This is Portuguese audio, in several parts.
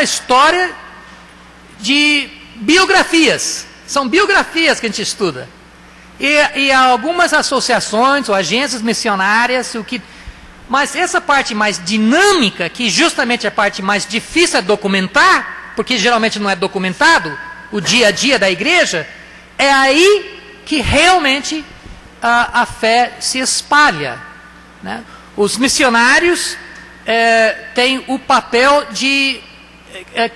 uma história de biografias. São biografias que a gente estuda. E algumas associações ou agências missionárias, mas essa parte mais dinâmica, que justamente é a parte mais difícil de documentar, porque geralmente não é documentado, o dia a dia da igreja, é aí que realmente a fé se espalha, né? Os missionários têm o papel de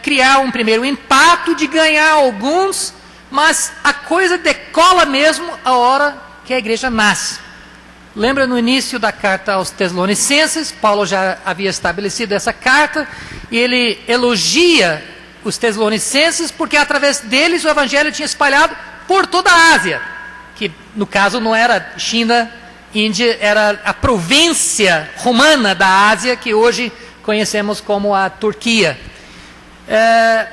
criar um primeiro impacto, de ganhar alguns, mas a coisa decola mesmo a hora que a igreja nasce. Lembra no início da carta aos Tessalonicenses, Paulo já havia estabelecido essa carta, e ele elogia os Tessalonicenses porque através deles o evangelho tinha espalhado por toda a Ásia, que no caso não era China, Índia, era a província romana da Ásia, que hoje conhecemos como a Turquia.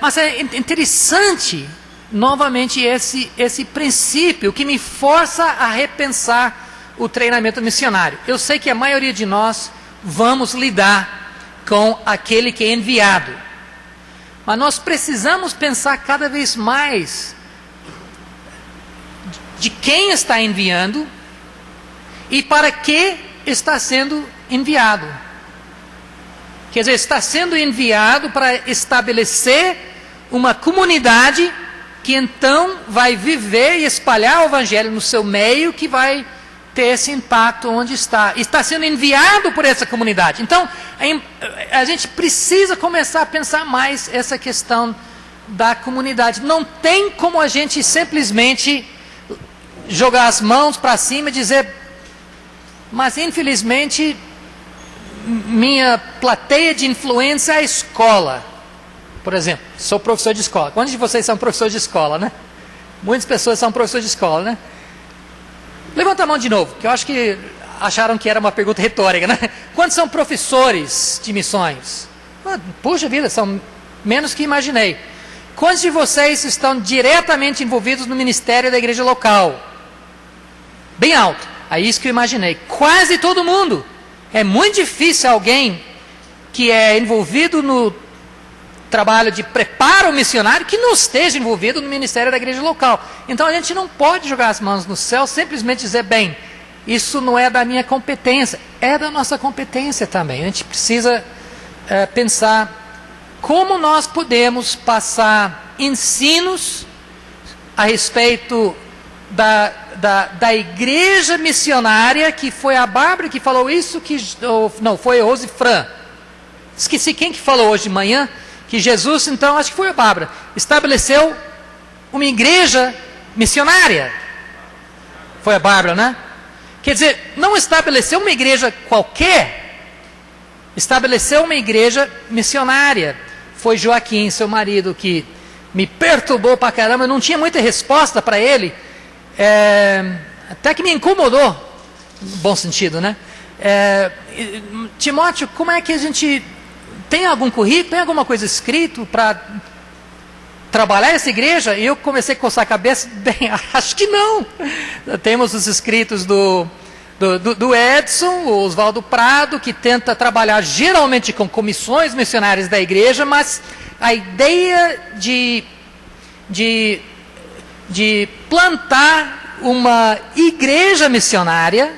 Mas é interessante, novamente, esse princípio que me força a repensar o treinamento missionário. Eu sei que a maioria de nós vamos lidar com aquele que é enviado, mas nós precisamos pensar cada vez mais de quem está enviando e para que está sendo enviado. Quer dizer, está sendo enviado para estabelecer uma comunidade que então vai viver e espalhar o evangelho no seu meio, que vai ter esse impacto onde está. Está sendo enviado por essa comunidade. Então, a gente precisa começar a pensar mais essa questão da comunidade. Não tem como a gente simplesmente jogar as mãos para cima e dizer, mas infelizmente minha plateia de influência é a escola. Por exemplo, sou professor de escola. Quantos de vocês são professores de escola, né? Muitas pessoas são professores de escola, né? Levanta a mão de novo, que eu acho que acharam que era uma pergunta retórica, né? Quantos são professores de missões? Puxa vida, são menos que imaginei. Quantos de vocês estão diretamente envolvidos no ministério da igreja local? Bem alto. É isso que eu imaginei. Quase todo mundo. É muito difícil alguém que é envolvido no trabalho de preparo missionário que não esteja envolvido no ministério da igreja local. Então a gente não pode jogar as mãos no céu, simplesmente dizer, bem, isso não é da minha competência. É da nossa competência também. A gente precisa pensar como nós podemos passar ensinos a respeito da igreja missionária, que foi a Bárbara que falou isso, não, foi a Rose Fran. Esqueci quem que falou hoje de manhã, que Jesus, então, acho que foi a Bárbara, estabeleceu uma igreja missionária. Foi a Bárbara, né? Quer dizer, não estabeleceu uma igreja qualquer, estabeleceu uma igreja missionária. Foi Joaquim, seu marido, que me perturbou pra caramba, eu não tinha muita resposta para ele, até que me incomodou, no bom sentido, né? Timóteo, como é que a gente... Tem algum currículo, tem alguma coisa escrito para trabalhar essa igreja? E eu comecei a coçar a cabeça, bem, acho que não. Temos os escritos do Edson, o Oswaldo Prado, que tenta trabalhar geralmente com comissões missionárias da igreja, mas a ideia de plantar uma igreja missionária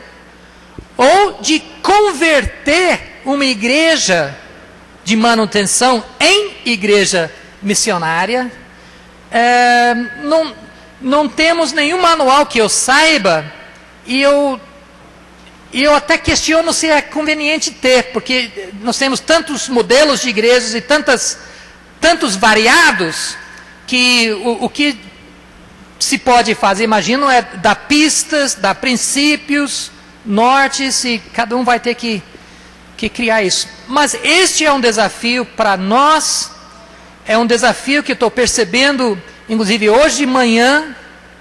ou de converter uma igreja de manutenção em igreja missionária, não temos nenhum manual que eu saiba, e eu até questiono se é conveniente ter, porque nós temos tantos modelos de igrejas e tantos variados, que o que se pode fazer, imagino, é dar pistas, dar princípios, nortes, e cada um vai ter que criar isso. Mas este é um desafio para nós, é um desafio que eu estou percebendo, inclusive hoje de manhã,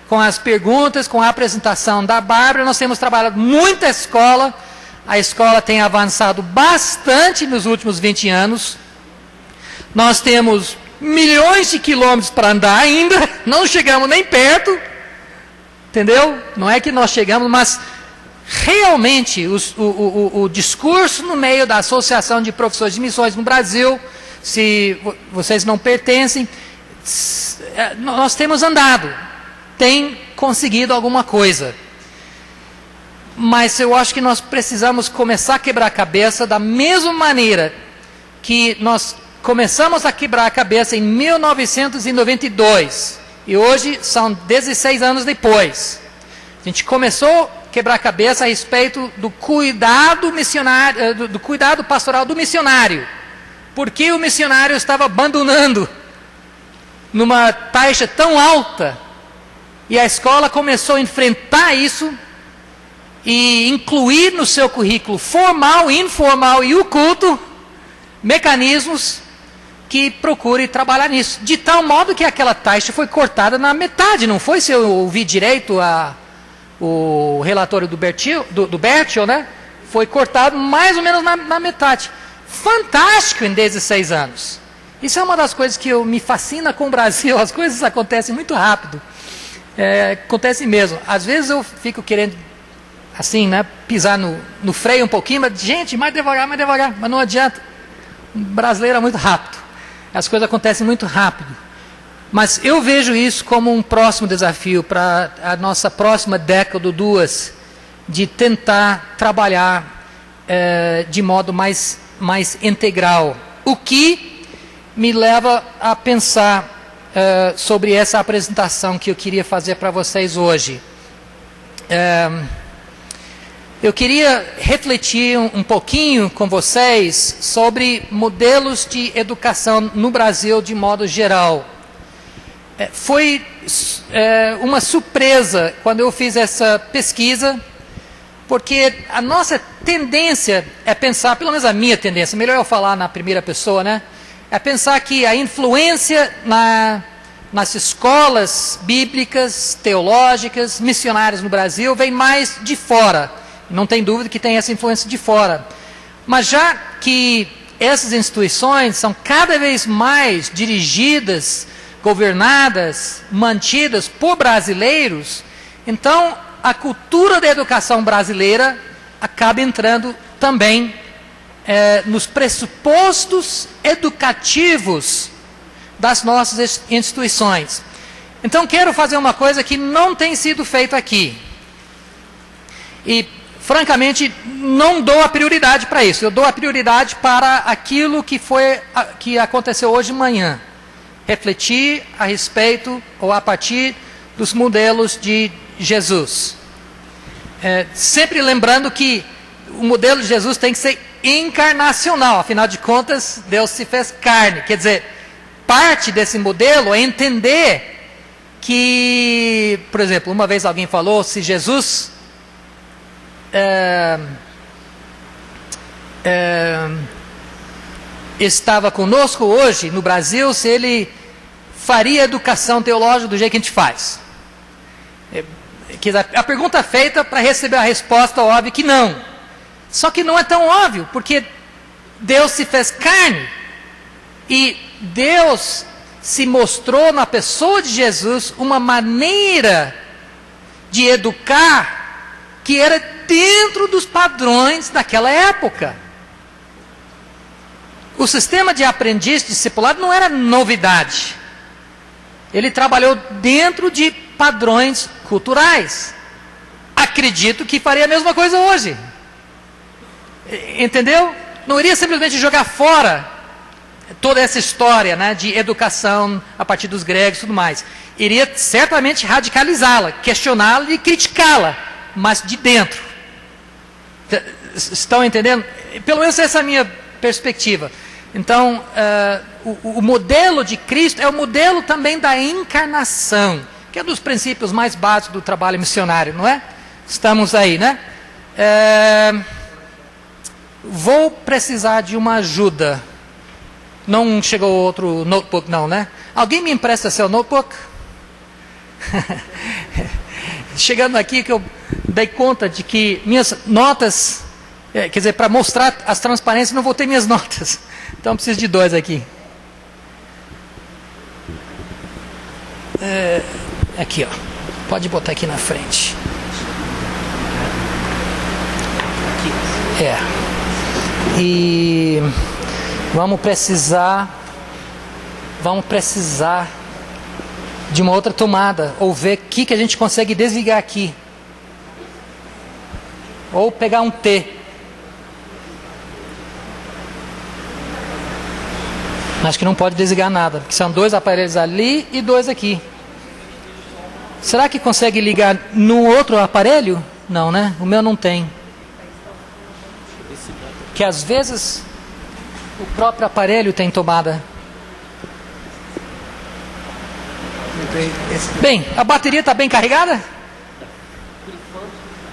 com as perguntas, com a apresentação da Bárbara. Nós temos trabalhado muita escola, a escola tem avançado bastante nos últimos 20 anos, nós temos milhões de quilômetros para andar ainda, não chegamos nem perto, entendeu? Não é que nós chegamos, mas realmente o discurso no meio da Associação de Professores de Missões no Brasil se vocês não pertencem. Nós temos andado, tem conseguido alguma coisa. Mas eu acho que nós precisamos começar a quebrar a cabeça da mesma maneira que nós começamos a quebrar a cabeça em 1992. E hoje são 16 anos depois. A gente começou a quebrar a cabeça a respeito do cuidado missionário, do cuidado pastoral do missionário. Porque o missionário estava abandonando numa taxa tão alta. E a escola começou a enfrentar isso e incluir no seu currículo formal, informal e o culto mecanismos que procure trabalhar nisso. De tal modo que aquela taxa foi cortada na metade, não foi? Se eu ouvi direito o relatório do Berthiel, né? Foi cortado mais ou menos na metade. Fantástico em 16 anos. Isso é uma das coisas que me fascina com o Brasil. As coisas acontecem muito rápido. Acontece mesmo. Às vezes eu fico querendo, assim, né, pisar no freio um pouquinho, mas, gente, mais devagar, mas não adianta. O brasileiro é muito rápido. As coisas acontecem muito rápido. Mas eu vejo isso como um próximo desafio para a nossa próxima década ou duas, de tentar trabalhar de modo mais integral. O que me leva a pensar sobre essa apresentação que eu queria fazer para vocês hoje. Eu queria refletir um pouquinho com vocês sobre modelos de educação no Brasil de modo geral. Foi uma surpresa quando eu fiz essa pesquisa, porque a nossa tendência é pensar, pelo menos a minha tendência, melhor eu falar na primeira pessoa, né? É pensar que a influência nas escolas bíblicas, teológicas, missionárias no Brasil vem mais de fora. Não tem dúvida que tem essa influência de fora. Mas já que essas instituições são cada vez mais dirigidas, governadas, mantidas por brasileiros, então a cultura da educação brasileira acaba entrando também nos pressupostos educativos das nossas instituições. Então quero fazer uma coisa que não tem sido feita aqui. E francamente, não dou a prioridade para isso. Eu dou a prioridade para aquilo que aconteceu hoje de manhã. Refletir a respeito ou a partir dos modelos de Jesus. Sempre lembrando que o modelo de Jesus tem que ser encarnacional. Afinal de contas, Deus se fez carne. Quer dizer, parte desse modelo é entender que, por exemplo, uma vez alguém falou, se Jesus estava conosco hoje no Brasil, se ele faria educação teológica do jeito que a gente faz. A pergunta é feita para receber a resposta óbvia que não. Só que não é tão óbvio, porque Deus se fez carne e Deus se mostrou na pessoa de Jesus uma maneira de educar que era dentro dos padrões daquela época. O sistema de aprendiz discipulado não era novidade. Ele trabalhou dentro de padrões culturais. Acredito que faria a mesma coisa hoje. Entendeu? Não iria simplesmente jogar fora toda essa história, né, de educação a partir dos gregos e tudo mais. Iria certamente radicalizá-la, questioná-la e criticá-la, mas de dentro. Estão entendendo? Pelo menos essa é a minha perspectiva. Então, o modelo de Cristo é o modelo também da encarnação, que é um dos princípios mais básicos do trabalho missionário, não é? Estamos aí, né? Vou precisar de uma ajuda. Não chegou outro notebook não, né? Alguém me empresta seu notebook? Chegando aqui que eu dei conta de que minhas notas, quer dizer, para mostrar as transparências, não vou ter minhas notas. Então preciso de dois aqui. Aqui, ó. Pode botar aqui na frente. Aqui. E Vamos precisar de uma outra tomada, ou ver o que a gente consegue desligar aqui. Ou pegar um T. Acho que não pode desligar nada, porque são 2 aparelhos ali e 2 aqui. Será que consegue ligar no outro aparelho? Não, né? O meu não tem. Que às vezes o próprio aparelho tem tomada. Bem, a bateria está bem carregada?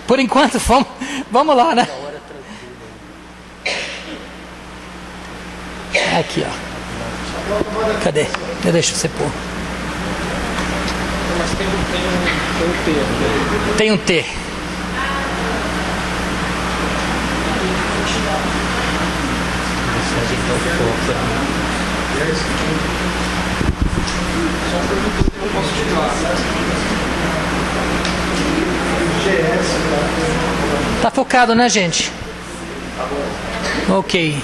Por enquanto, vamos lá, né? Aqui, ó. Cadê? Deixa você pôr. Tem um T. Tá focado, né, gente? Ok.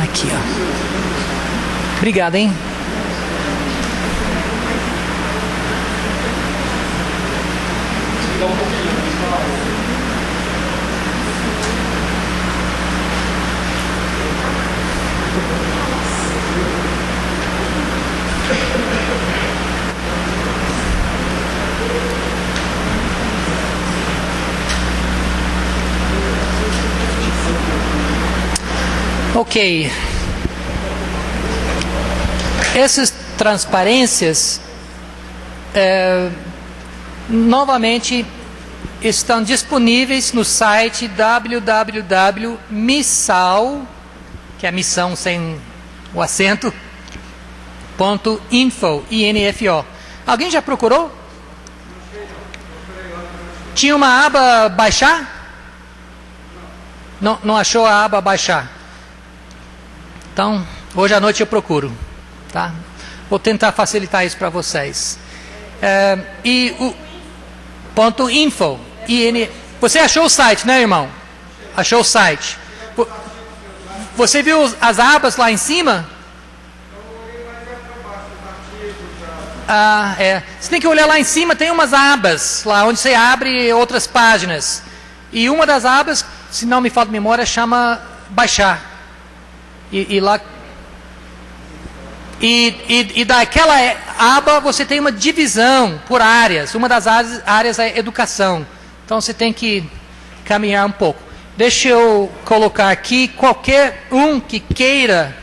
Aqui, ó. Obrigado, hein? Ok. Essas transparências novamente estão disponíveis no site www.missal, que é a missão sem o acento, .info, I-N-F-O. Alguém já procurou? Tinha uma aba baixar? Não achou a aba baixar? Então, hoje à noite eu procuro, tá? Vou tentar facilitar isso para vocês. E o .info, você achou o site, né, irmão? Achou o site. Você viu as abas lá em cima? Você tem que olhar lá em cima, tem umas abas lá onde você abre outras páginas. E uma das abas, se não me falta memória, chama baixar. E daquela aba você tem uma divisão por áreas. Uma das áreas é educação. Então você tem que caminhar um pouco. Deixa eu colocar aqui, qualquer um que queira,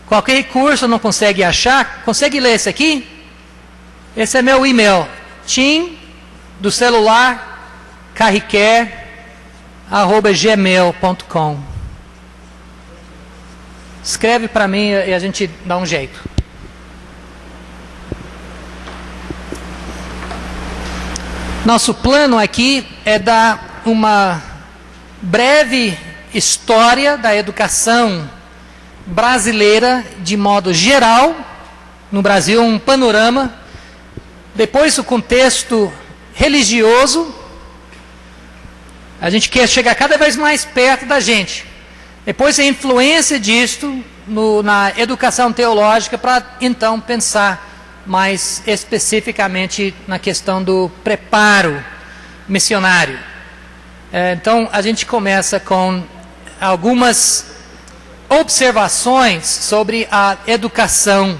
qualquer recurso não consegue achar, consegue ler esse aqui? Esse é meu e-mail. Tim, do celular, carriquer@gmail.com. Escreve para mim e a gente dá um jeito. Nosso plano aqui é dar uma breve história da educação brasileira de modo geral. No Brasil, um panorama. Depois, o contexto religioso. A gente quer chegar cada vez mais perto da gente. Depois a influência disto na educação teológica para então pensar mais especificamente na questão do preparo missionário. Então a gente começa com algumas observações sobre a educação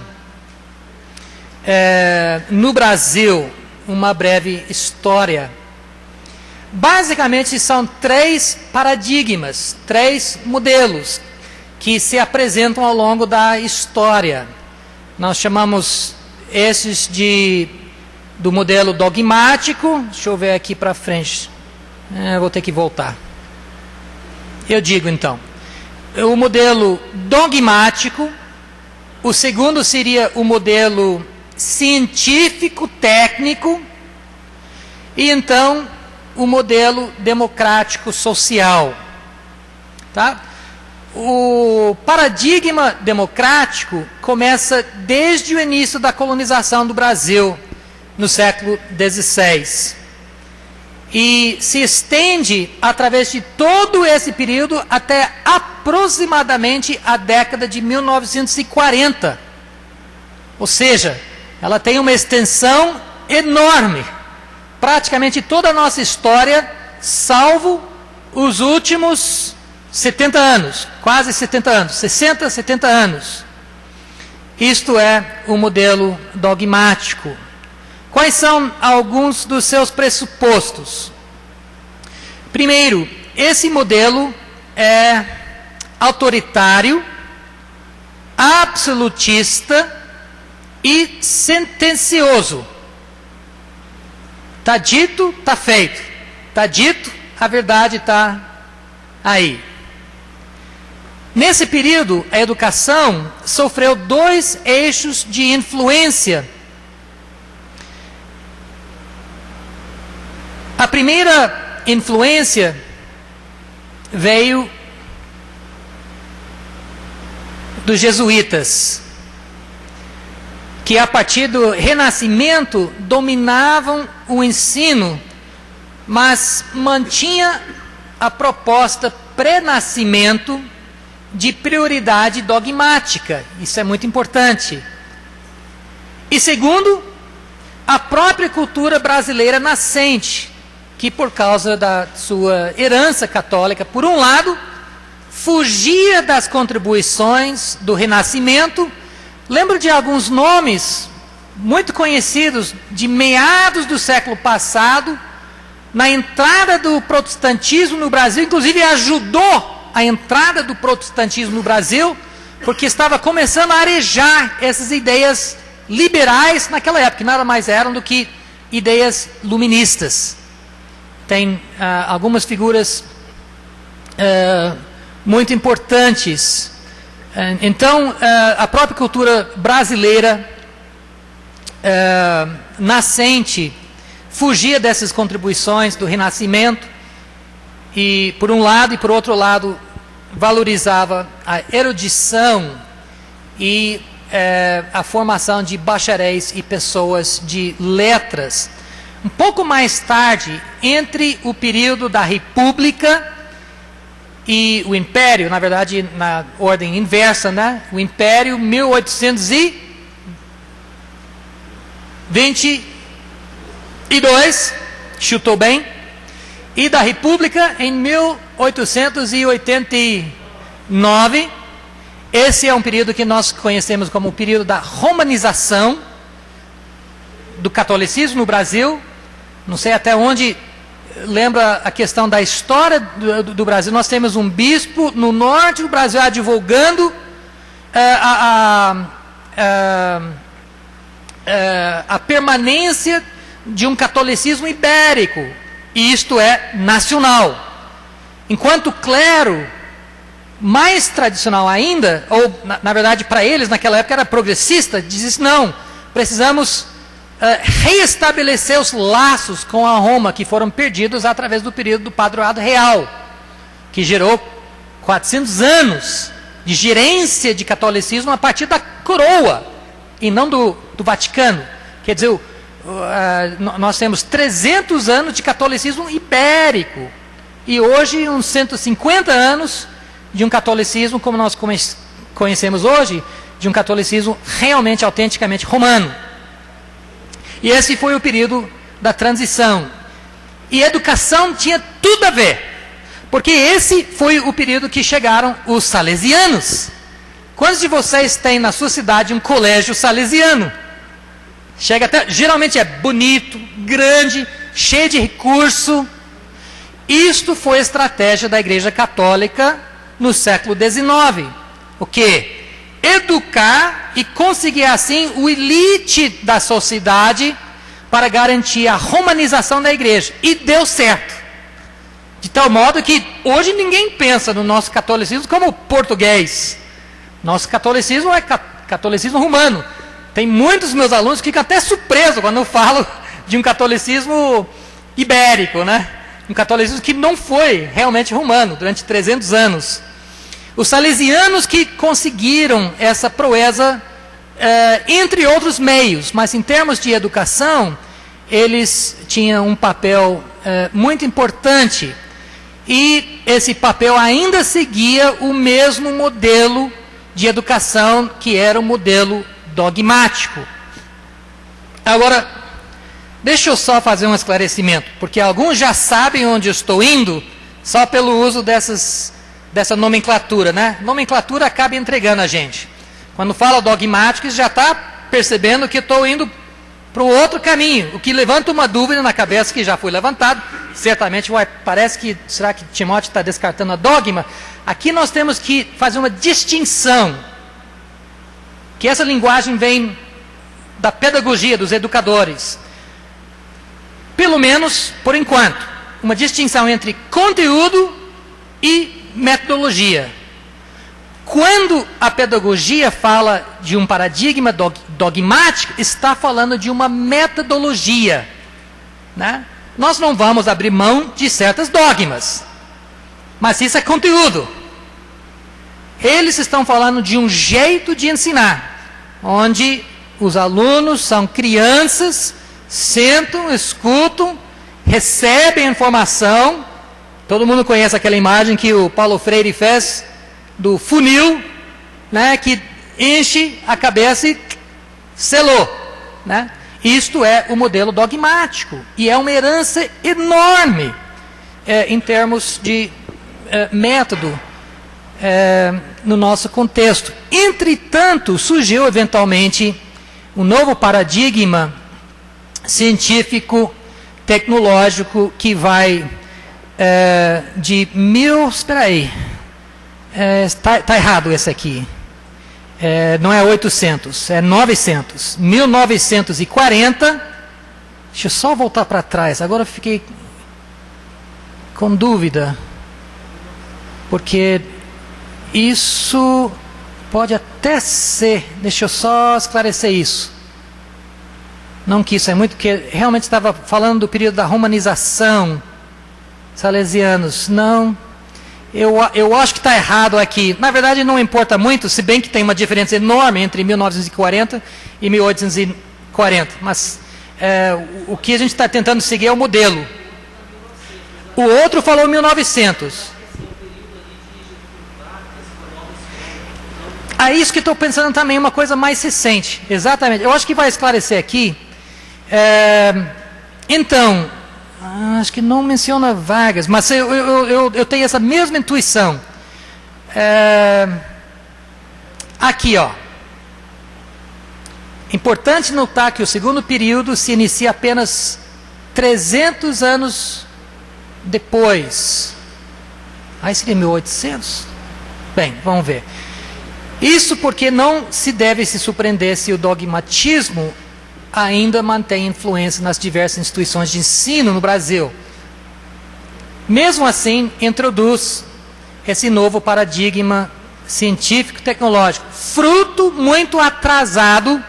no Brasil, uma breve história. Basicamente são 3 paradigmas, 3 modelos que se apresentam ao longo da história. Nós chamamos esses do modelo dogmático. Deixa eu ver aqui para frente. Vou ter que voltar. Eu digo então, o modelo dogmático. O segundo seria o modelo científico, técnico. E então o modelo democrático social. Tá? O paradigma democrático começa desde o início da colonização do Brasil. no século XVI. E se estende através de todo esse período até aproximadamente a década de 1940. Ou seja, ela tem uma extensão enorme. Praticamente toda a nossa história, salvo os últimos 70 anos, quase 70 anos, 60, 70 anos. Isto é o modelo dogmático. Quais são alguns dos seus pressupostos? Primeiro, esse modelo é autoritário, absolutista e sentencioso. Está dito, está feito. Está dito, a verdade está aí. Nesse período, a educação sofreu 2 eixos de influência. A primeira influência veio dos jesuítas, que a partir do Renascimento dominavam o ensino, mas mantinha a proposta pré-nascimento de prioridade dogmática. Isso é muito importante. E segundo, a própria cultura brasileira nascente, que por causa da sua herança católica, por um lado, fugia das contribuições do Renascimento. Lembro de alguns nomes muito conhecidos de meados do século passado, na entrada do protestantismo no Brasil, inclusive ajudou a entrada do protestantismo no Brasil, porque estava começando a arejar essas ideias liberais naquela época, que nada mais eram do que ideias luministas. Tem algumas figuras muito importantes. Então, a própria cultura brasileira nascente fugia dessas contribuições do Renascimento e, por um lado, e por outro lado, valorizava a erudição e a formação de bacharéis e pessoas de letras. Um pouco mais tarde, entre o período da República e o Império, na verdade, na ordem inversa, né? O Império, 1822, chutou bem, e da República em 1889. Esse é um período que nós conhecemos como o período da romanização do catolicismo no Brasil. Não sei até onde lembra a questão da história do Brasil. Nós temos um bispo no norte do Brasil advogando a permanência de um catolicismo ibérico, e isto é nacional. Enquanto o clero, mais tradicional ainda, ou na verdade para eles naquela época era progressista, dizia: não, precisamos reestabelecer os laços com a Roma, que foram perdidos através do período do padroado real, que gerou 400 anos de gerência de catolicismo a partir da coroa, e não do Vaticano. Quer dizer, nós temos 300 anos de catolicismo ibérico, e hoje uns 150 anos de um catolicismo como nós conhecemos hoje, de um catolicismo realmente, autenticamente romano. E esse foi o período da transição. E educação tinha tudo a ver, porque esse foi o período que chegaram os salesianos. Quantos de vocês têm na sua cidade um colégio salesiano? Chega até, geralmente é bonito, grande, cheio de recurso. Isto foi a estratégia da Igreja Católica no século XIX. O quê? Educar e conseguir assim o elite da sociedade para garantir a romanização da igreja. E deu certo. De tal modo que hoje ninguém pensa no nosso catolicismo como português. Nosso catolicismo é catolicismo romano. Tem muitos dos meus alunos que ficam até surpresos quando eu falo de um catolicismo ibérico, né? Um catolicismo que não foi realmente romano durante 300 anos. Os salesianos que conseguiram essa proeza entre outros meios, mas em termos de educação, eles tinham um papel muito importante. E esse papel ainda seguia o mesmo modelo de educação, que era o modelo dogmático. Agora, deixa eu só fazer um esclarecimento, porque alguns já sabem onde eu estou indo, só pelo uso dessa nomenclatura, né? Nomenclatura acaba entregando a gente. Quando fala dogmático, já está percebendo que estou indo para o outro caminho, o que levanta uma dúvida na cabeça que já foi levantado. Certamente, parece que, será que Timóteo está descartando a dogma? Aqui nós temos que fazer uma distinção, que essa linguagem vem da pedagogia, dos educadores. Pelo menos, por enquanto, uma distinção entre conteúdo e metodologia. Quando a pedagogia fala de um paradigma dogmático, está falando de uma metodologia, né? Nós não vamos abrir mão de certos dogmas, mas isso é conteúdo. Eles estão falando de um jeito de ensinar, onde os alunos são crianças, sentam, escutam, recebem a informação. Todo mundo conhece aquela imagem que o Paulo Freire fez do funil, né, que enche a cabeça e selou, né? Isto é o modelo dogmático, e é uma herança enorme em termos de método no nosso contexto. Entretanto, surgiu eventualmente um novo paradigma científico, tecnológico, que vai de está errado esse aqui. Não é 800, é 900. 1940. Deixa eu só voltar para trás. Agora eu fiquei com dúvida, porque isso pode até ser. Deixa eu só esclarecer isso. Não que isso é muito, porque realmente estava falando do período da romanização. Salesianos, não. Eu acho que está errado aqui. Na verdade, não importa muito, se bem que tem uma diferença enorme entre 1940 e 1840. Mas o que a gente está tentando seguir é o modelo. O outro falou 1900. É isso que estou pensando também, uma coisa mais recente. Exatamente. Eu acho que vai esclarecer aqui. Então... acho que não menciona Vargas, mas eu tenho essa mesma intuição. Aqui, ó. Importante notar que o segundo período se inicia apenas 300 anos depois. Aí seria 1800? Bem, vamos ver. Isso porque não se deve se surpreender se o dogmatismo ainda mantém influência nas diversas instituições de ensino no Brasil. Mesmo assim, introduz esse novo paradigma científico-tecnológico, fruto muito atrasado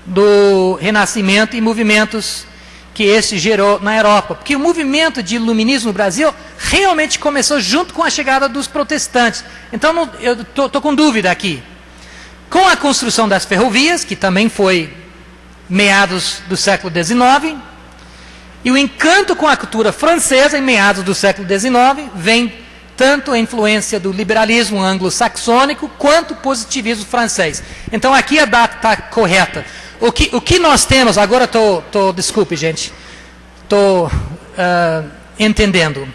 do Renascimento e movimentos que esse gerou na Europa. Porque o movimento de iluminismo no Brasil realmente começou junto com a chegada dos protestantes. Então, eu estou com dúvida aqui. Com a construção das ferrovias, que também foi meados do século XIX, e o encanto com a cultura francesa em meados do século XIX, vem tanto a influência do liberalismo anglo-saxônico quanto o positivismo francês. Então aqui a data está correta. O que nós temos, agora desculpe gente, estou entendendo.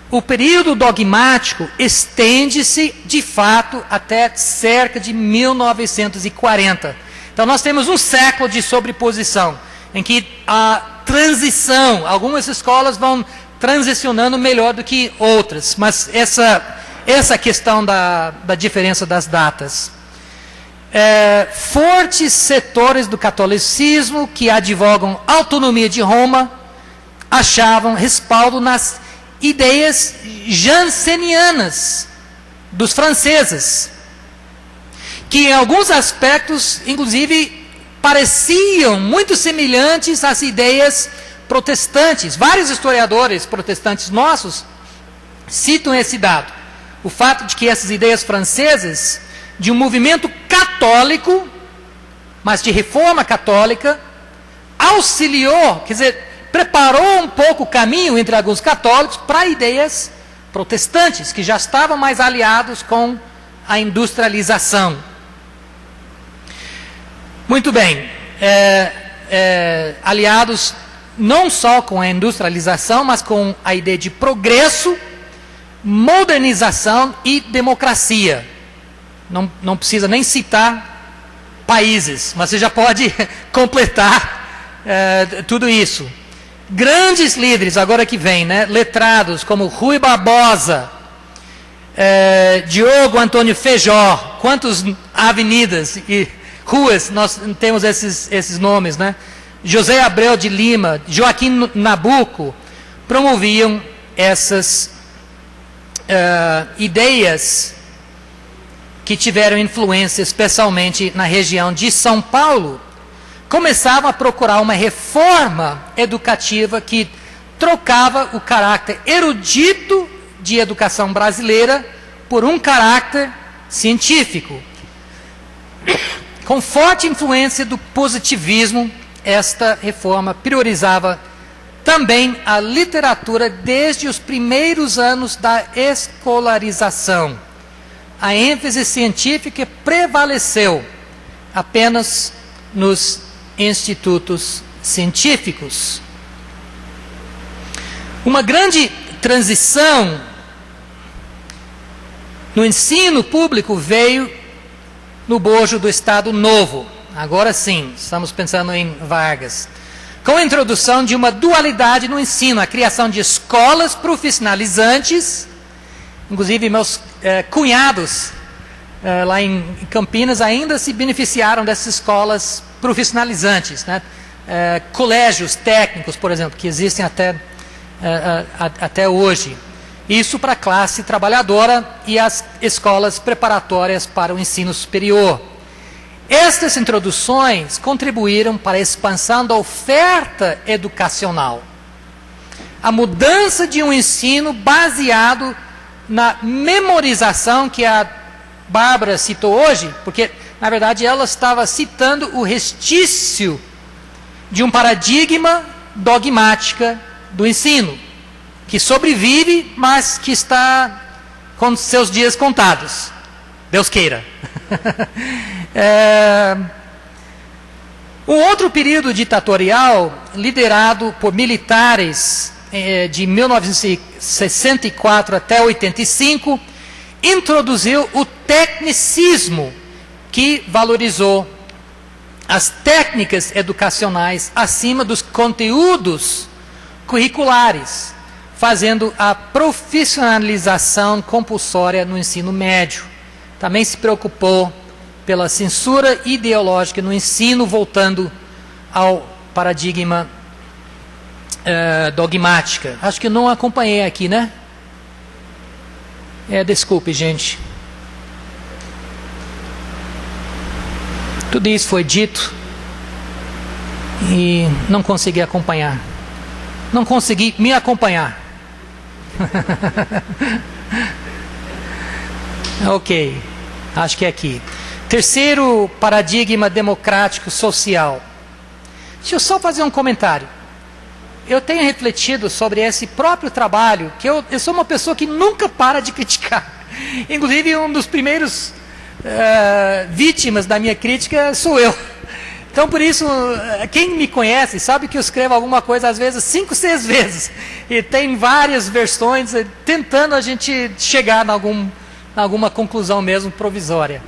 O período dogmático estende-se de fato até cerca de 1940. Então nós temos um século de sobreposição, em que a transição, algumas escolas vão transicionando melhor do que outras, mas essa questão da diferença das datas. Fortes setores do catolicismo que advogam autonomia de Roma achavam respaldo nas ideias jansenianas dos franceses, que em alguns aspectos, inclusive, pareciam muito semelhantes às ideias protestantes. Vários historiadores protestantes nossos citam esse dado. O fato de que essas ideias francesas, de um movimento católico, mas de reforma católica, auxiliou, quer dizer, preparou um pouco o caminho entre alguns católicos para ideias protestantes, que já estavam mais aliados com a industrialização. Muito bem, aliados não só com a industrialização, mas com a ideia de progresso, modernização e democracia. Não precisa nem citar países, mas você já pode completar tudo isso. Grandes líderes, agora que vem, né? Letrados como Rui Barbosa, Diogo Antônio Feijó, quantas avenidas e ruas nós temos esses nomes, né? José Abreu de Lima, Joaquim Nabuco, promoviam essas ideias que tiveram influência, especialmente na região de São Paulo. Começavam a procurar uma reforma educativa que trocava o caráter erudito de educação brasileira por um caráter científico. Com forte influência do positivismo, esta reforma priorizava também a literatura desde os primeiros anos da escolarização. A ênfase científica prevaleceu apenas nos institutos científicos. Uma grande transição no ensino público veio no bojo do Estado Novo. Agora sim, estamos pensando em Vargas. Com a introdução de uma dualidade no ensino, a criação de escolas profissionalizantes, inclusive meus cunhados lá em Campinas ainda se beneficiaram dessas escolas profissionalizantes, né? Colégios técnicos, por exemplo, que existem até hoje. Isso para a classe trabalhadora e as escolas preparatórias para o ensino superior. Estas introduções contribuíram para a expansão da oferta educacional. A mudança de um ensino baseado na memorização que a Bárbara citou hoje, porque, na verdade, ela estava citando o restício de um paradigma dogmática do ensino, que sobrevive, mas que está com seus dias contados. Deus queira. Um outro período ditatorial, liderado por militares de 1964 até 85, introduziu o tecnicismo, que valorizou as técnicas educacionais acima dos conteúdos curriculares, fazendo a profissionalização compulsória no ensino médio. Também se preocupou pela censura ideológica no ensino, voltando ao paradigma dogmática. Acho que eu não acompanhei aqui, né? Desculpe, gente. Tudo isso foi dito e não consegui acompanhar. Não consegui me acompanhar. Ok, acho que é aqui. Terceiro paradigma democrático social. Deixa eu só fazer um comentário. Eu tenho refletido sobre esse próprio trabalho, que eu sou uma pessoa que nunca para de criticar. Inclusive, um dos primeiros vítimas da minha crítica sou eu. Então, por isso, quem me conhece sabe que eu escrevo alguma coisa, às vezes, 5, 6 vezes. E tem várias versões, tentando a gente chegar em alguma conclusão mesmo provisória.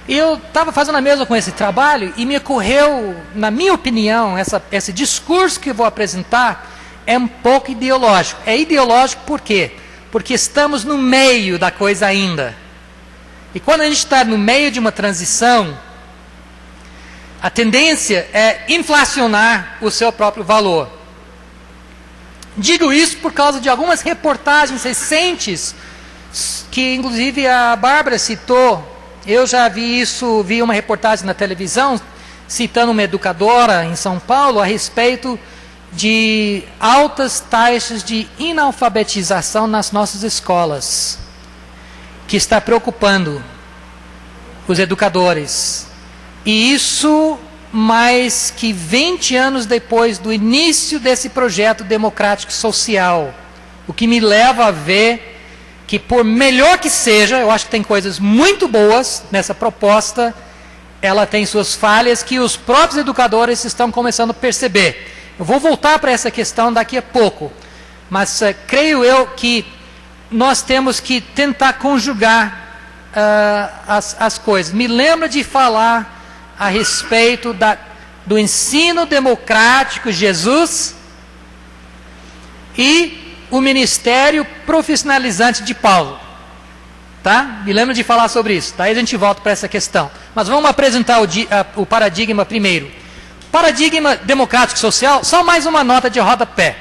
E eu estava fazendo a mesma com esse trabalho e me ocorreu, na minha opinião, esse discurso que eu vou apresentar é um pouco ideológico. É ideológico por quê? Porque estamos no meio da coisa ainda. E quando a gente está no meio de uma transição, a tendência é inflacionar o seu próprio valor. Digo isso por causa de algumas reportagens recentes, que inclusive a Bárbara citou. Eu já vi uma reportagem na televisão, citando uma educadora em São Paulo, a respeito de altas taxas de inalfabetização nas nossas escolas, que está preocupando os educadores. E isso mais que 20 anos depois do início desse projeto democrático social. O que me leva a ver que, por melhor que seja, eu acho que tem coisas muito boas nessa proposta, ela tem suas falhas que os próprios educadores estão começando a perceber. Eu vou voltar para essa questão daqui a pouco, mas creio eu que nós temos que tentar conjugar as coisas. Me lembro de falar a respeito do ensino democrático de Jesus e o ministério profissionalizante de Paulo. Tá? Me lembro de falar sobre isso. Daí a gente volta para essa questão. Mas vamos apresentar o paradigma primeiro. Paradigma democrático social, só mais uma nota de rodapé.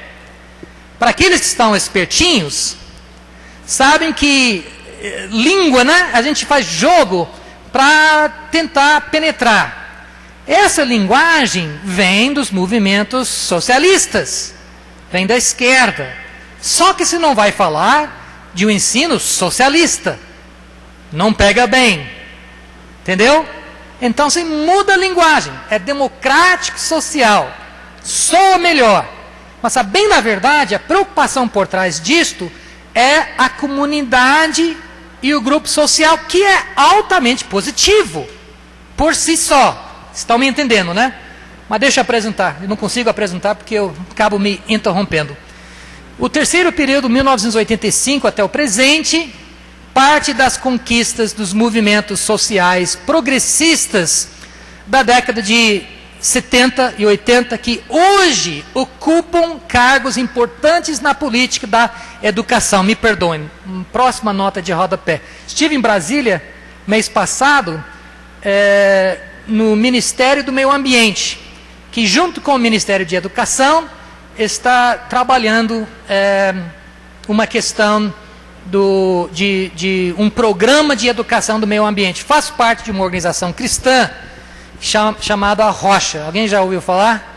Para aqueles que estão espertinhos, sabem que língua, né? A gente faz jogo para tentar penetrar. Essa linguagem vem dos movimentos socialistas, vem da esquerda. Só que se não vai falar de um ensino socialista, não pega bem, entendeu? Então se muda a linguagem, é democrático social, soa melhor. Mas bem na verdade, a preocupação por trás disto é a comunidade e o grupo social, que é altamente positivo por si só. Estão me entendendo, né? Mas deixa eu apresentar. Eu não consigo apresentar porque eu acabo me interrompendo. O terceiro período, 1985 até o presente, parte das conquistas dos movimentos sociais progressistas da década de 70 e 80, que hoje ocupam cargos importantes na política da educação. Me perdoem, próxima nota de rodapé. Estive em Brasília, mês passado, no Ministério do Meio Ambiente, que junto com o Ministério de Educação, está trabalhando uma questão de um programa de educação do meio ambiente. Faço parte de uma organização cristã chamada Rocha. Alguém já ouviu falar?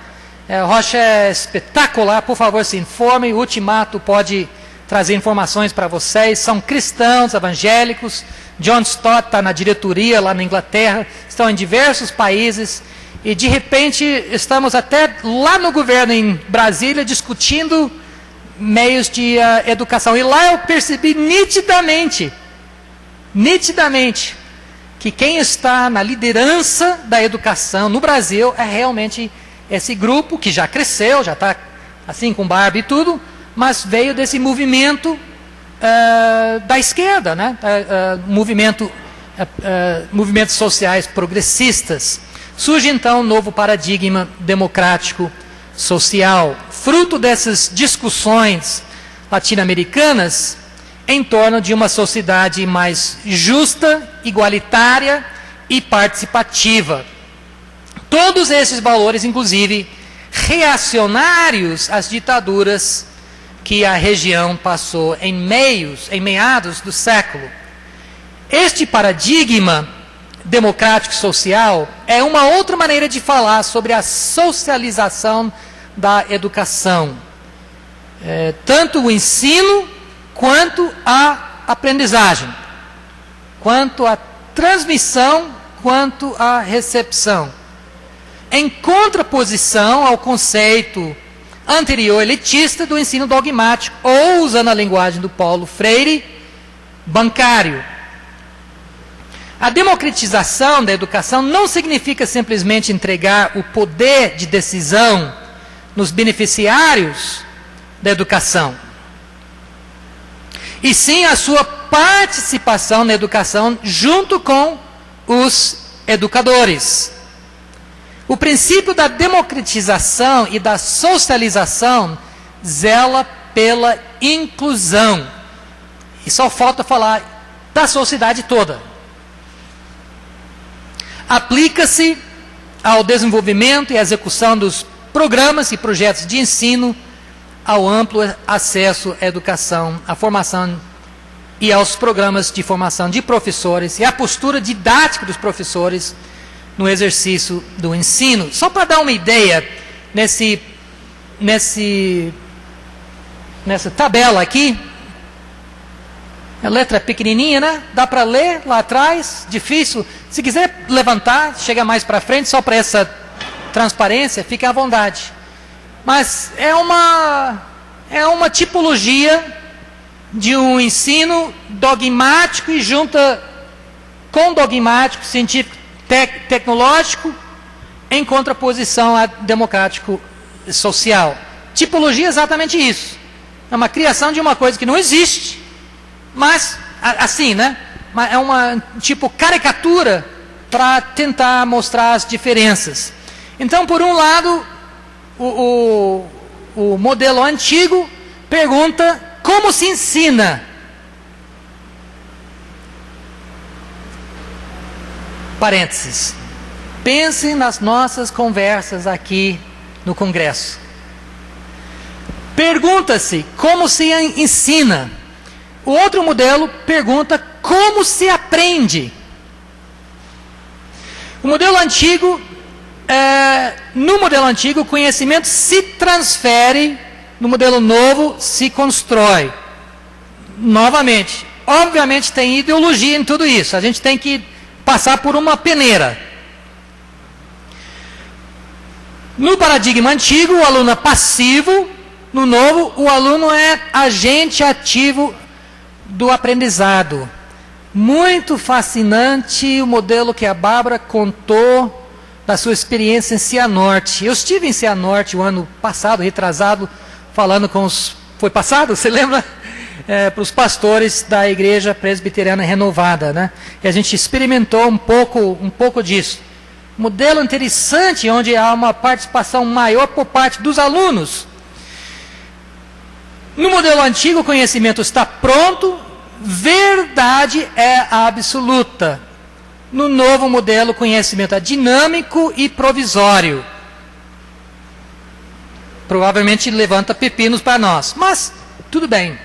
Rocha é espetacular, por favor se informem. O Ultimato pode trazer informações para vocês. São cristãos, evangélicos. John Stott está na diretoria lá na Inglaterra, estão em diversos países. E de repente estamos até lá no governo em Brasília discutindo meios de educação. E lá eu percebi nitidamente, que quem está na liderança da educação no Brasil é realmente esse grupo que já cresceu, já está assim com barba e tudo, mas veio desse movimento da esquerda, né? Movimentos sociais progressistas. Surge então um novo paradigma democrático social, fruto dessas discussões latino-americanas em torno de uma sociedade mais justa, igualitária e participativa. Todos esses valores, inclusive, reacionários às ditaduras que a região passou em meados do século. Este paradigma democrático social é uma outra maneira de falar sobre a socialização da educação. Tanto o ensino, quanto a aprendizagem, quanto a transmissão, quanto a recepção. Em contraposição ao conceito anterior elitista do ensino dogmático, ou, usando a linguagem do Paulo Freire, bancário. A democratização da educação não significa simplesmente entregar o poder de decisão nos beneficiários da educação, e sim a sua participação na educação junto com os educadores. O princípio da democratização e da socialização zela pela inclusão. E só falta falar da sociedade toda. Aplica-se ao desenvolvimento e execução dos programas e projetos de ensino, ao amplo acesso à educação, à formação e aos programas de formação de professores e à postura didática dos professores no exercício do ensino. Só para dar uma ideia, nessa tabela aqui, a letra é pequenininha, né? Dá para ler lá atrás, difícil. Se quiser levantar, chega mais para frente, só para essa transparência, fique à vontade. Mas é uma tipologia de um ensino dogmático e junta com dogmático, científico, tecnológico, em contraposição a democrático social. Tipologia é exatamente isso. É uma criação de uma coisa que não existe, mas, assim, né? É uma, tipo, caricatura para tentar mostrar as diferenças. Então, por um lado, o modelo antigo pergunta como se ensina. Parênteses. Pense nas nossas conversas aqui no Congresso. Pergunta-se como se ensina. O outro modelo pergunta como se aprende. No modelo antigo, o conhecimento se transfere, no modelo novo, se constrói. Novamente, obviamente tem ideologia em tudo isso. A gente tem que passar por uma peneira. No paradigma antigo, o aluno é passivo. No novo, o aluno é agente ativo do aprendizado. Muito fascinante o modelo que a Bárbara contou da sua experiência em Cianorte. Eu estive em Cianorte o ano passado, retrasado, falando com os... Foi passado? Você lembra? Para os pastores da Igreja Presbiteriana Renovada, né? E a gente experimentou um pouco disso. Modelo interessante, onde há uma participação maior por parte dos alunos. No modelo antigo, o conhecimento está pronto, verdade é absoluta. No novo modelo, o conhecimento é dinâmico e provisório. Provavelmente levanta pepinos para nós, mas tudo bem.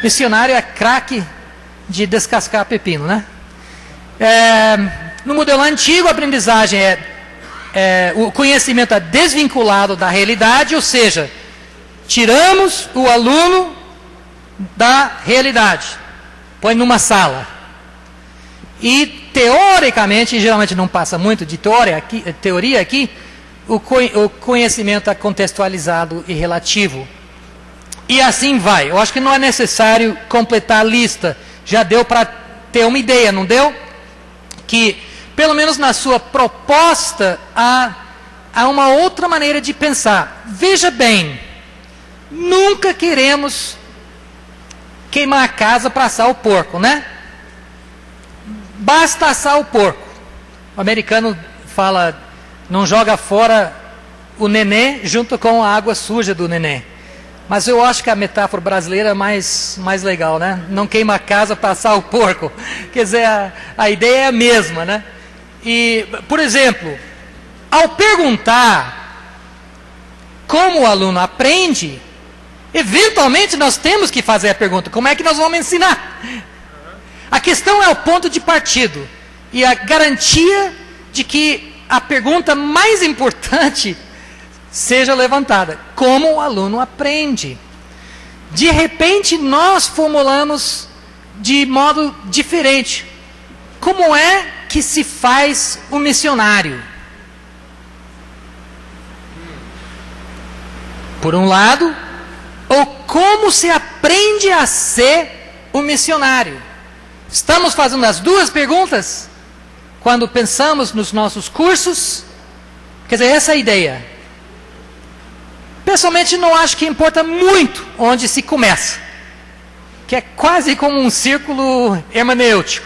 Missionário é craque de descascar pepino, né? No modelo antigo, a aprendizagem o conhecimento é desvinculado da realidade, ou seja, tiramos o aluno da realidade, põe numa sala. E teoricamente, geralmente não passa muito de teoria aqui, o conhecimento é contextualizado e relativo. E assim vai. Eu acho que não é necessário completar a lista. Já deu para ter uma ideia, não deu? Que, pelo menos na sua proposta, há uma outra maneira de pensar. Veja bem, nunca queremos queimar a casa para assar o porco, né? Basta assar o porco. O americano fala, não joga fora o nenê junto com a água suja do nenê. Mas eu acho que a metáfora brasileira é mais legal, né? Não queima a casa para assar o porco. Quer dizer, a ideia é a mesma, né? E, por exemplo, ao perguntar como o aluno aprende, eventualmente nós temos que fazer a pergunta, como é que nós vamos ensinar? A questão é o ponto de partido e a garantia de que a pergunta mais importante seja levantada. Como o aluno aprende? De repente nós formulamos de modo diferente. Como é que se faz o missionário? Por um lado, ou como se aprende a ser o missionário? Estamos fazendo as duas perguntas quando pensamos nos nossos cursos? Quer dizer, essa é a ideia. Pessoalmente, não acho que importa muito onde se começa, que é quase como um círculo hermenêutico.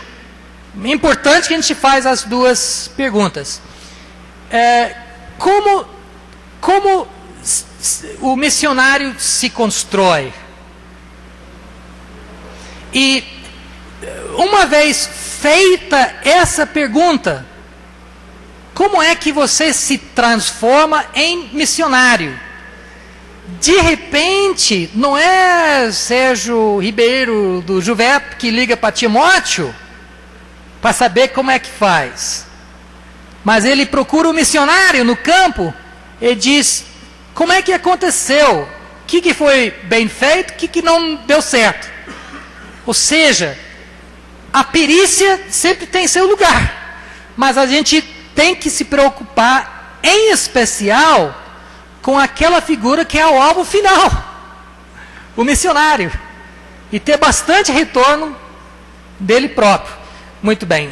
É importante que a gente faz as duas perguntas. Como o missionário se constrói? E uma vez feita essa pergunta, como é que você se transforma em missionário? De repente, não é Sérgio Ribeiro do Juvep que liga para Timóteo para saber como é que faz. Mas ele procura o missionário no campo e diz, como é que aconteceu? O que foi bem feito? O que não deu certo? Ou seja, a perícia sempre tem seu lugar, mas a gente tem que se preocupar, em especial, com aquela figura que é o alvo final, o missionário, e ter bastante retorno dele próprio. Muito bem,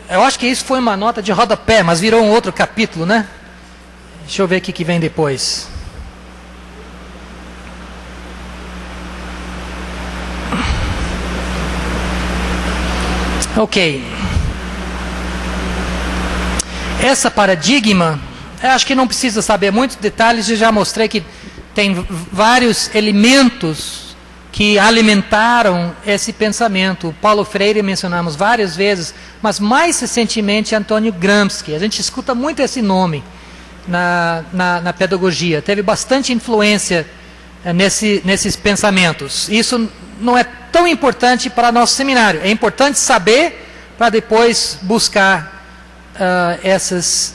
eu acho que isso foi uma nota de rodapé, mas virou um outro capítulo, né? Deixa eu ver o que vem depois. Ok. Essa paradigma, eu acho que não precisa saber muitos detalhes, eu já mostrei que tem vários elementos que alimentaram esse pensamento. O Paulo Freire mencionamos várias vezes, mas mais recentemente Antônio Gramsci. A gente escuta muito esse nome na pedagogia. Teve bastante influência nesses pensamentos. Isso não é tão importante para nosso seminário. É importante saber para depois buscar essas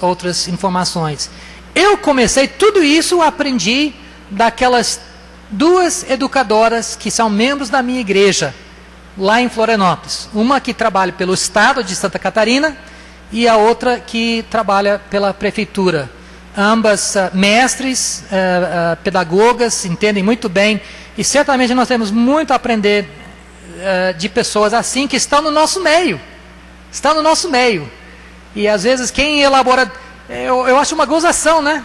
outras informações. Eu comecei, tudo isso eu aprendi daquelas 2 educadoras que são membros da minha igreja, lá em Florianópolis. Uma que trabalha pelo estado de Santa Catarina e a outra que trabalha pela prefeitura. Ambas mestres, pedagogas, entendem muito bem, e certamente nós temos muito a aprender de pessoas assim que estão no nosso meio. Estão no nosso meio. E às vezes quem elabora, eu acho uma gozação, né?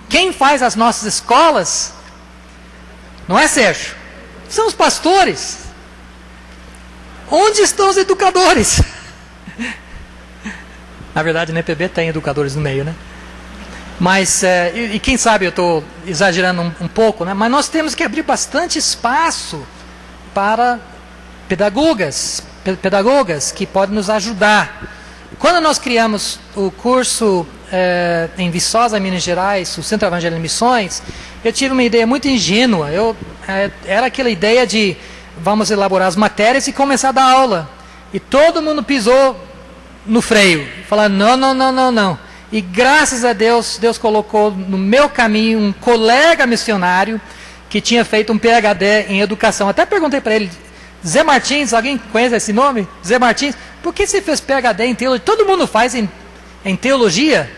Quem faz as nossas escolas, não é, Sérgio? São os pastores. Onde estão os educadores? Na verdade, na EPB tem educadores no meio, né? Mas, e quem sabe eu estou exagerando um pouco, né? Mas nós temos que abrir bastante espaço para pedagogas que podem nos ajudar. Quando nós criamos o curso em Viçosa, Minas Gerais, o Centro Evangelho de Missões, eu tive uma ideia muito ingênua. Era aquela ideia de vamos elaborar as matérias e começar a dar aula. E todo mundo pisou no freio, falando não. E graças a Deus, Deus colocou no meu caminho um colega missionário que tinha feito um PhD em educação. Até perguntei para ele, Zé Martins, alguém conhece esse nome? Zé Martins, por que você fez PhD em teologia? Todo mundo faz em teologia,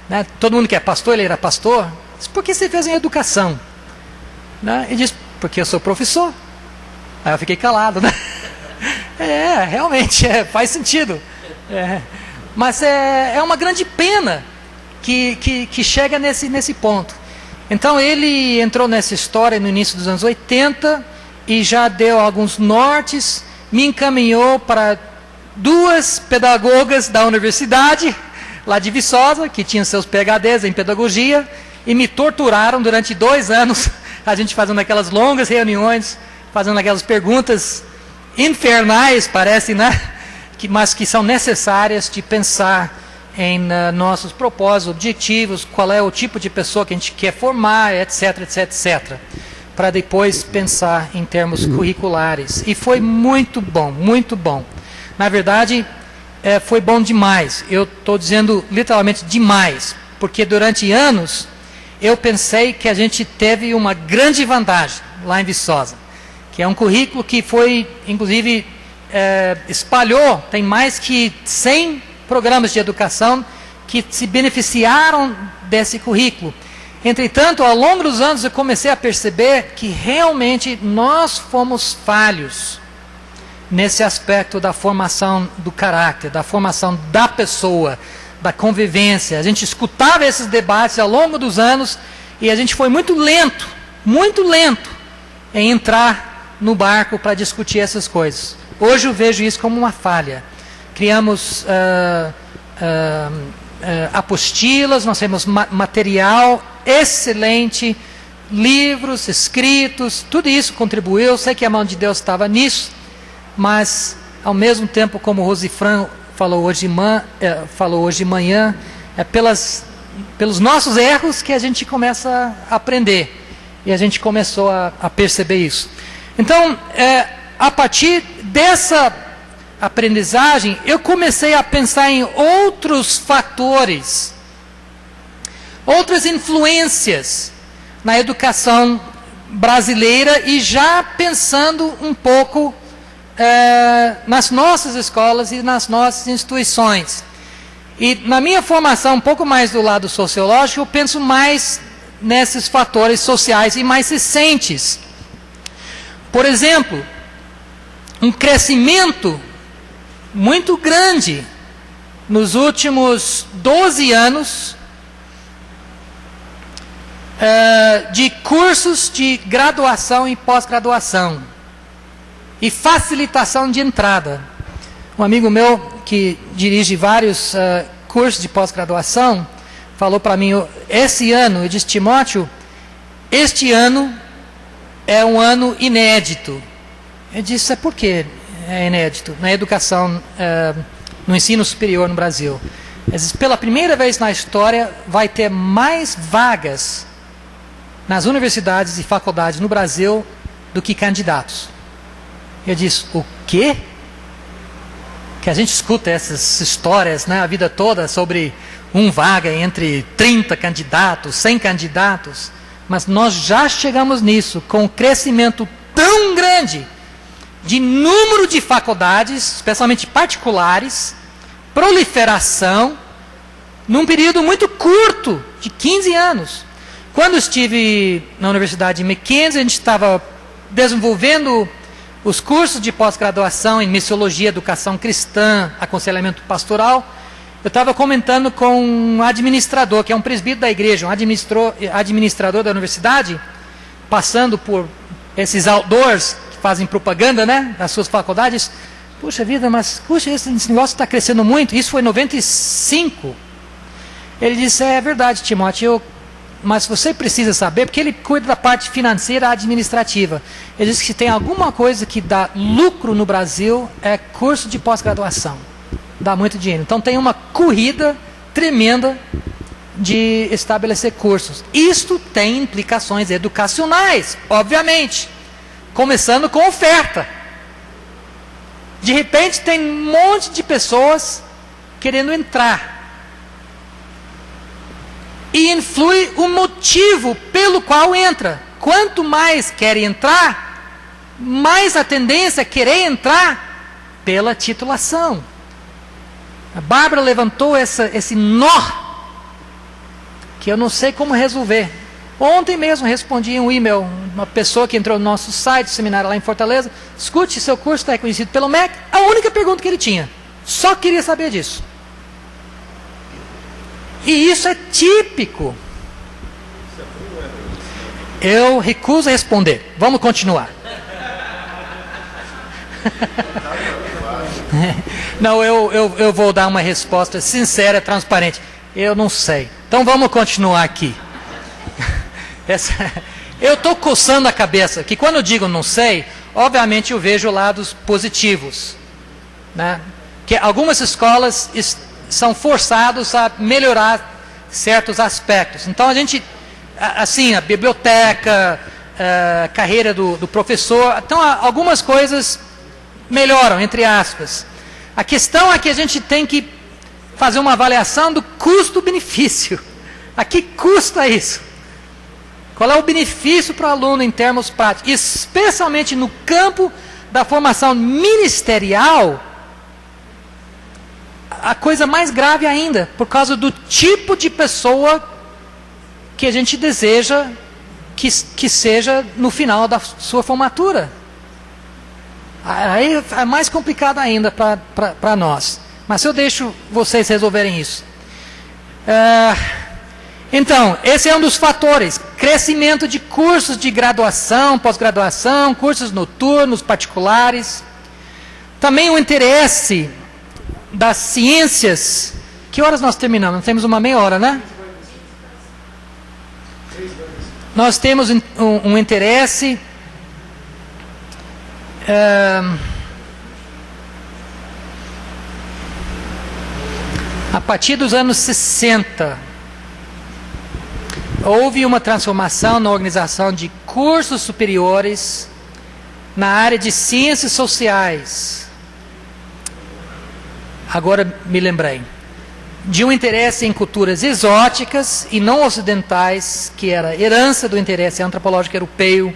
né? Todo mundo que é pastor, ele era pastor. Por que você fez em educação? Né? Ele disse, porque eu sou professor. Aí eu fiquei calado, né? Realmente, faz sentido. Mas é uma grande pena que chega nesse ponto. Então ele entrou nessa história no início dos anos 80 e já deu alguns nortes, me encaminhou para 2 pedagogas da universidade, lá de Viçosa, que tinham seus PhDs em pedagogia, e me torturaram durante 2 anos, a gente fazendo aquelas longas reuniões, fazendo aquelas perguntas infernais, parece, né? Mas que são necessárias de pensar em nossos propósitos, objetivos, qual é o tipo de pessoa que a gente quer formar, etc, para depois pensar em termos curriculares. E foi muito bom, muito bom. Na verdade, foi bom demais. Eu estou dizendo literalmente demais, porque durante anos eu pensei que a gente teve uma grande vantagem lá em Viçosa, que é um currículo que foi, inclusive, espalhou, tem mais que 100 programas de educação que se beneficiaram desse currículo. Entretanto, ao longo dos anos eu comecei a perceber que realmente nós fomos falhos nesse aspecto da formação do caráter, da formação da pessoa, da convivência. A gente escutava esses debates ao longo dos anos e a gente foi muito lento em entrar no barco para discutir essas coisas. Hoje eu vejo isso como uma falha. Criamos apostilas, nós temos material excelente, livros, escritos, tudo isso contribuiu. Eu sei que a mão de Deus estava nisso, mas ao mesmo tempo, como Rosifran falou hoje de manhã, pelos nossos erros que a gente começa a aprender. E a gente começou a perceber isso. Então, a partir dessa aprendizagem, eu comecei a pensar em outros fatores, outras influências na educação brasileira e já pensando um pouco nas nossas escolas e nas nossas instituições. E na minha formação, um pouco mais do lado sociológico, eu penso mais nesses fatores sociais e mais recentes. Por exemplo, um crescimento muito grande nos últimos 12 anos de cursos de graduação e pós-graduação e facilitação de entrada. Um amigo meu que dirige vários cursos de pós-graduação falou para mim, esse ano, eu disse, Timóteo, este ano é um ano inédito. Eu disse, por que é inédito? Na educação, no ensino superior no Brasil. Ele disse, pela primeira vez na história, vai ter mais vagas nas universidades e faculdades no Brasil do que candidatos. Eu disse, o quê? Que a gente escuta essas histórias, né, a vida toda sobre vaga entre 30 candidatos, 100 candidatos, mas nós já chegamos nisso, com um crescimento tão grande de número de faculdades, especialmente particulares, proliferação, num período muito curto, de 15 anos. Quando estive na Universidade de Mackenzie, a gente estava desenvolvendo os cursos de pós-graduação em missiologia, educação cristã, aconselhamento pastoral. Eu estava comentando com um administrador, que é um presbítero da igreja, um administrador da universidade, passando por esses outdoors, que fazem propaganda, né, das suas faculdades. Puxa vida, mas esse negócio está crescendo muito. Isso foi em 95. Ele disse, é verdade, Timóteo, mas você precisa saber, porque ele cuida da parte financeira administrativa. Ele disse que se tem alguma coisa que dá lucro no Brasil, é curso de pós-graduação. Dá muito dinheiro. Então tem uma corrida tremenda de estabelecer cursos. Isto tem implicações educacionais, obviamente. Começando com oferta. De repente tem um monte de pessoas querendo entrar. E influi o motivo pelo qual entra. Quanto mais quer entrar, mais a tendência é querer entrar pela titulação. A Bárbara levantou esse nó, que eu não sei como resolver. Ontem mesmo respondi um e-mail, uma pessoa que entrou no nosso site, seminário lá em Fortaleza, escute, seu curso está reconhecido pelo MEC, a única pergunta que ele tinha, só queria saber disso. E isso é típico. Eu recuso a responder. Vamos continuar. Não, eu vou dar uma resposta sincera, transparente. Eu não sei. Então vamos continuar aqui. Eu estou coçando a cabeça, que quando eu digo não sei, obviamente eu vejo lados positivos, né? Que algumas escolas são forçados a melhorar certos aspectos. Então a gente, assim, a biblioteca, a carreira do professor, então algumas coisas melhoram, entre aspas. A questão é que a gente tem que fazer uma avaliação do custo-benefício. A que custa isso? Qual é o benefício para o aluno em termos práticos? Especialmente no campo da formação ministerial, a coisa mais grave ainda, por causa do tipo de pessoa que a gente deseja que seja no final da sua formatura. Aí é mais complicado ainda para nós. Mas eu deixo vocês resolverem isso. Então, esse é um dos fatores. Crescimento de cursos de graduação, pós-graduação, cursos noturnos, particulares. Também o interesse das ciências. Que horas nós terminamos? Nós temos uma meia hora, né? Nós temos um interesse a partir dos anos 60 houve uma transformação na organização de cursos superiores na área de ciências sociais. Agora me lembrei de um interesse em culturas exóticas e não ocidentais, que era herança do interesse antropológico europeu.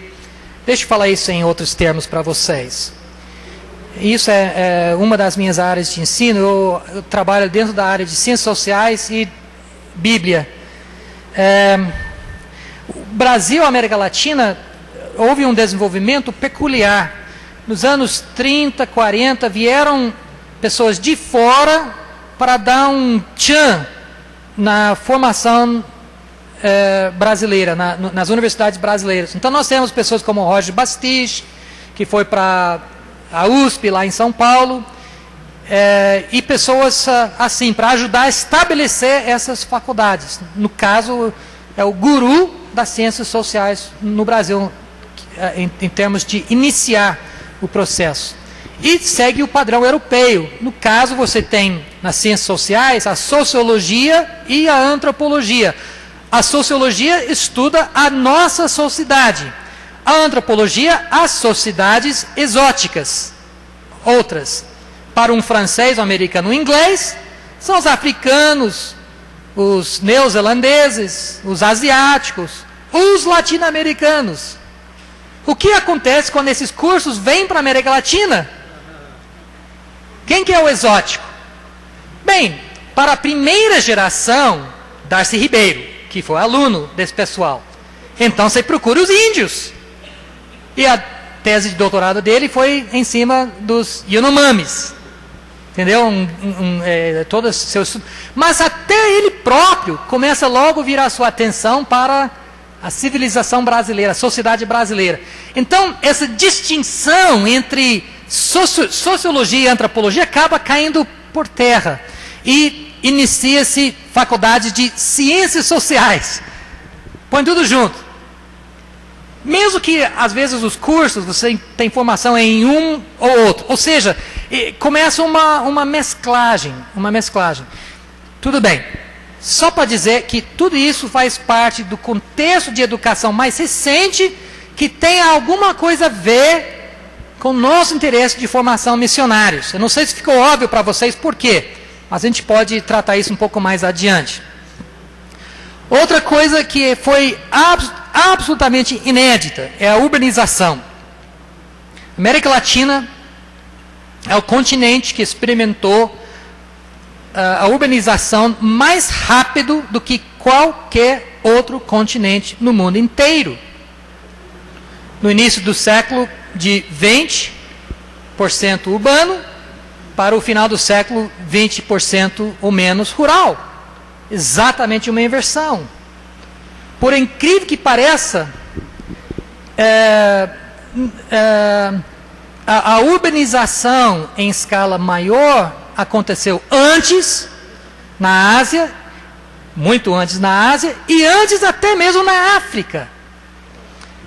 Deixa eu falar isso em outros termos para vocês. Isso é uma das minhas áreas de ensino. Eu trabalho dentro da área de ciências sociais e Bíblia. O Brasil, a América Latina, houve um desenvolvimento peculiar. Nos anos 30, 40, vieram pessoas de fora para dar um tchan na formação brasileira, nas universidades brasileiras. Então nós temos pessoas como Roger Bastiche, que foi para a USP, lá em São Paulo, e pessoas assim, para ajudar a estabelecer essas faculdades. No caso, é o guru das ciências sociais no Brasil, em termos de iniciar o processo. E segue o padrão europeu. No caso, você tem nas ciências sociais a sociologia e a antropologia. A sociologia estuda a nossa sociedade. A antropologia, as sociedades exóticas. Outras. Para um francês, um americano, um inglês, são os africanos, os neozelandeses, os asiáticos, os latino-americanos. O que acontece quando esses cursos vêm para a América Latina? Quem que é o exótico? Bem, para a primeira geração, Darcy Ribeiro, que foi aluno desse pessoal. Então você procura os índios. E a tese de doutorado dele foi em cima dos Yanomamis. Entendeu? Todo o seu estudo. Mas até ele próprio começa logo a virar sua atenção para a civilização brasileira, a sociedade brasileira. Então, essa distinção entre sociologia e antropologia acaba caindo por terra. E inicia-se faculdade de ciências sociais. Põe tudo junto. Mesmo que, às vezes, os cursos, você tem formação em um ou outro. Ou seja, começa uma mesclagem. Tudo bem. Só para dizer que tudo isso faz parte do contexto de educação mais recente, que tem alguma coisa a ver com o nosso interesse de formação missionários. Eu não sei se ficou óbvio para vocês por quê, mas a gente pode tratar isso um pouco mais adiante. Outra coisa que foi absolutamente inédita é a urbanização. A América Latina é o continente que experimentou a urbanização mais rápido do que qualquer outro continente no mundo inteiro. No início do século, de 20% urbano, para o final do século, 20% ou menos rural. Exatamente uma inversão. Por incrível que pareça, a urbanização em escala maior aconteceu antes na Ásia, muito antes na Ásia, e antes até mesmo na África.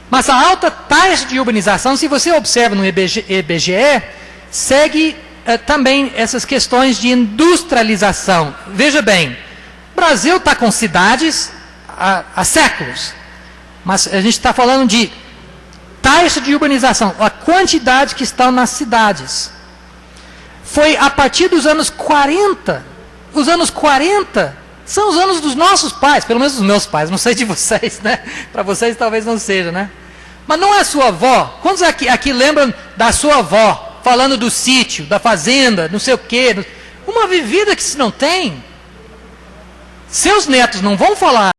Mas a alta taxa de urbanização, se você observa no IBGE, segue também essas questões de industrialização. Veja bem, o Brasil está com cidades há séculos, mas a gente está falando de taxa de urbanização, a quantidade que estão nas cidades. Foi a partir dos anos 40. Os anos 40 são os anos dos nossos pais, pelo menos dos meus pais, não sei de vocês, né? Para vocês talvez não seja, né? Mas não é a sua avó. Quantos aqui lembram da sua avó, falando do sítio, da fazenda, não sei o quê? Uma vivida que se não tem. Seus netos não vão falar